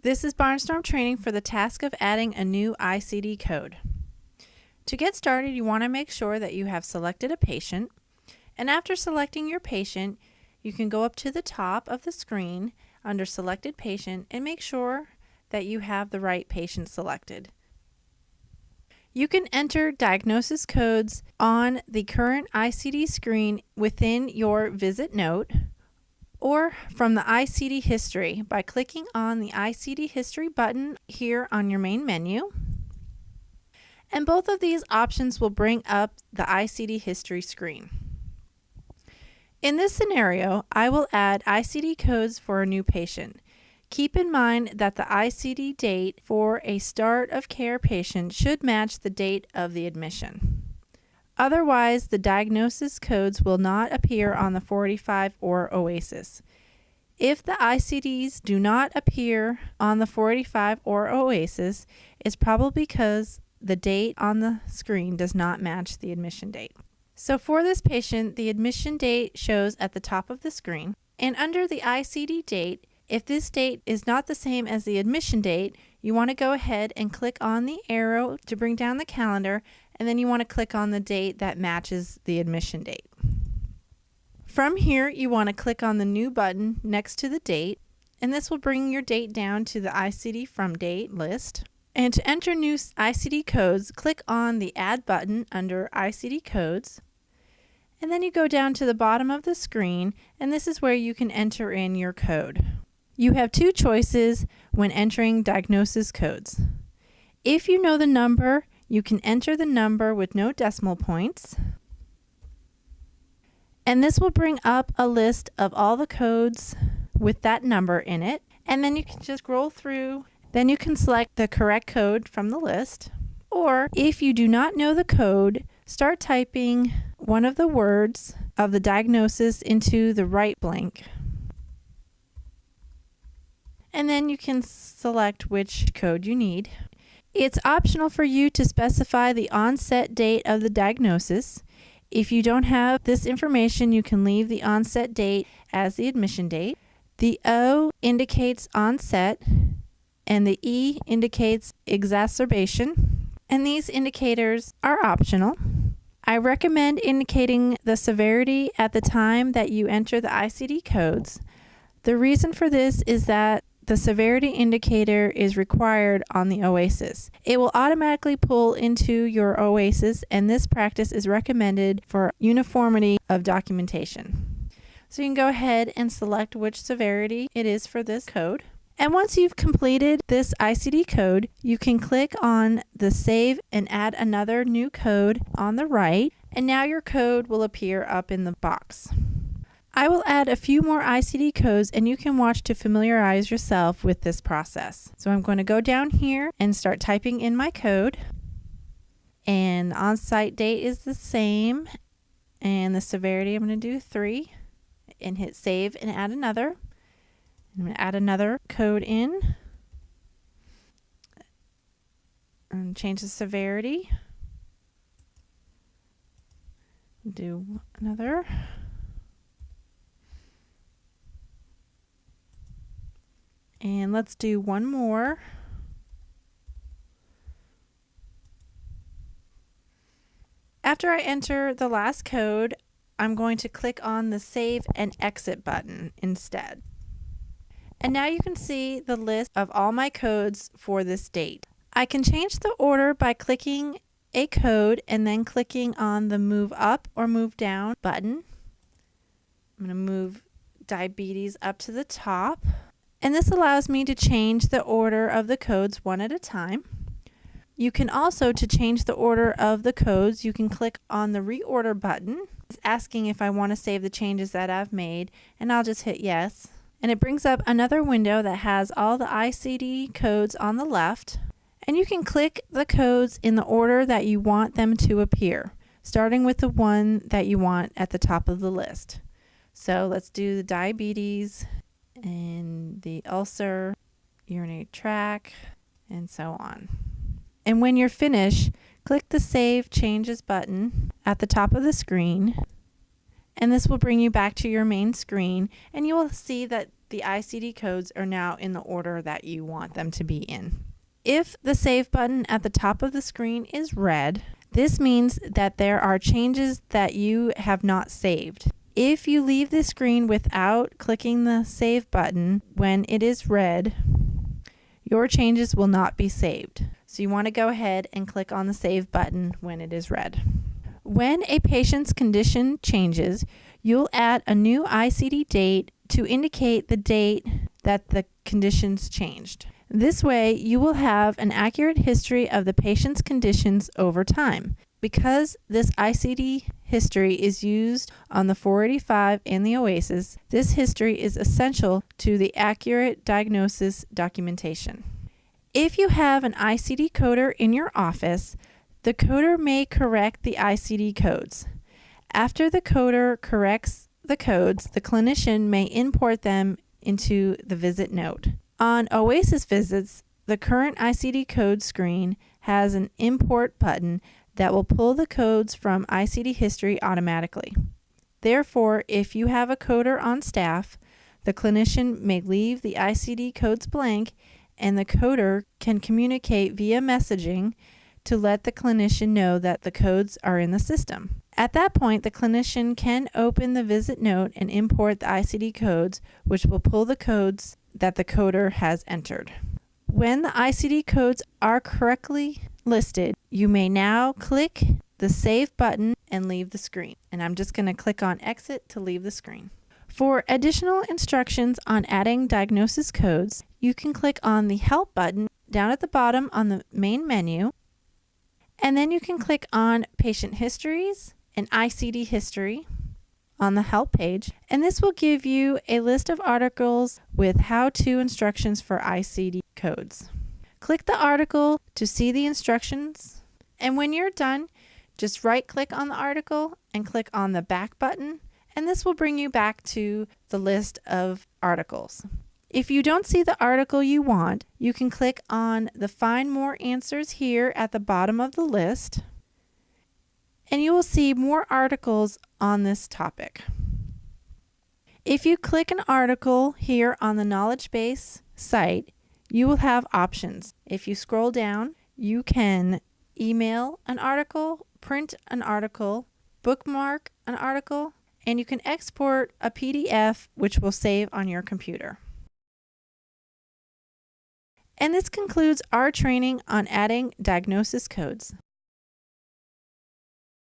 This is Barnestorm training for the task of adding a new ICD code. To get started, you want to make sure that you have selected a patient, and after selecting your patient, you can go up to the top of the screen under Selected Patient and make sure that you have the right patient selected. You can enter diagnosis codes on the current ICD screen within your visit note, or from the ICD history by clicking on the ICD history button here on your main menu. And both of these options will bring up the ICD history screen. In this scenario, I will add ICD codes for a new patient. Keep in mind that the ICD date for a start of care patient should match the date of the admission. Otherwise, the diagnosis codes will not appear on the 485 or OASIS. If the ICDs do not appear on the 485 or OASIS, it's probably because the date on the screen does not match the admission date. So for this patient, the admission date shows at the top of the screen, and under the ICD date, if this date is not the same as the admission date, you want to go ahead and click on the arrow to bring down the calendar, and then you want to click on the date that matches the admission date. From here, you want to click on the new button next to the date, and this will bring your date down to the ICD from date list. And to enter new ICD codes, click on the Add button under ICD Codes, and then you go down to the bottom of the screen, and this is where you can enter in your code. You have two choices when entering diagnosis codes. If you know the number, you can enter the number with no decimal points, and this will bring up a list of all the codes with that number in it, and then you can just scroll through. Then you can select the correct code from the list, or if you do not know the code, start typing one of the words of the diagnosis into the right blank. And then you can select which code you need. It's optional for you to specify the onset date of the diagnosis. If you don't have this information, you can leave the onset date as the admission date. The O indicates onset, and the E indicates exacerbation, and these indicators are optional. I recommend indicating the severity at the time that you enter the ICD codes. The reason for this is that the severity indicator is required on the OASIS. It will automatically pull into your OASIS, and this practice is recommended for uniformity of documentation. So you can go ahead and select which severity it is for this code. And once you've completed this ICD code, you can click on the Save and Add Another New Code on the right, and now your code will appear up in the box. I will add a few more ICD codes, and you can watch to familiarize yourself with this process. So I'm going to go down here and start typing in my code, and the on-site date is the same, and the severity I'm going to do 3, and hit Save and Add Another. I'm going to add another code in and change the severity. Do another. And let's do one more. After I enter the last code, I'm going to click on the Save and Exit button instead. And now you can see the list of all my codes for this date. I can change the order by clicking a code and then clicking on the Move Up or Move Down button. I'm going to move diabetes up to the top. And this allows me to change the order of the codes one at a time. You can also, to change the order of the codes, you can click on the Reorder button. It's asking if I want to save the changes that I've made, and I'll just hit yes. And it brings up another window that has all the ICD codes on the left, and you can click the codes in the order that you want them to appear, starting with the one that you want at the top of the list. So let's do the diabetes and the ulcer, urinary tract, and so on. And when you're finished, click the Save Changes button at the top of the screen, and this will bring you back to your main screen, and you will see that the ICD codes are now in the order that you want them to be in. If the Save button at the top of the screen is red, this means that there are changes that you have not saved. If you leave the screen without clicking the Save button when it is red, your changes will not be saved. So you want to go ahead and click on the Save button when it is red. When a patient's condition changes, you'll add a new ICD date to indicate the date that the conditions changed. This way, you will have an accurate history of the patient's conditions over time. Because this ICD history is used on the 485 and the OASIS, this history is essential to the accurate diagnosis documentation. If you have an ICD coder in your office, the coder may correct the ICD codes. After the coder corrects the codes, the clinician may import them into the visit note. On OASIS visits, the current ICD code screen has an import button that will pull the codes from ICD history automatically. Therefore, if you have a coder on staff, the clinician may leave the ICD codes blank and the coder can communicate via messaging to let the clinician know that the codes are in the system. At that point, the clinician can open the visit note and import the ICD codes, which will pull the codes that the coder has entered. When the ICD codes are correctly listed, you may now click the Save button and leave the screen. And I'm just going to click on Exit to leave the screen. For additional instructions on adding diagnosis codes, you can click on the Help button down at the bottom on the main menu, and then you can click on Patient Histories and ICD History on the Help page, and this will give you a list of articles with how-to instructions for ICD codes. Click the article to see the instructions, and when you're done, just right-click on the article and click on the Back button, and this will bring you back to the list of articles. If you don't see the article you want, you can click on the Find More Answers here at the bottom of the list, and you will see more articles on this topic. If you click an article here on the Knowledge Base site, you will have options. If you scroll down, you can email an article, print an article, bookmark an article, and you can export a PDF which will save on your computer. And this concludes our training on adding diagnosis codes.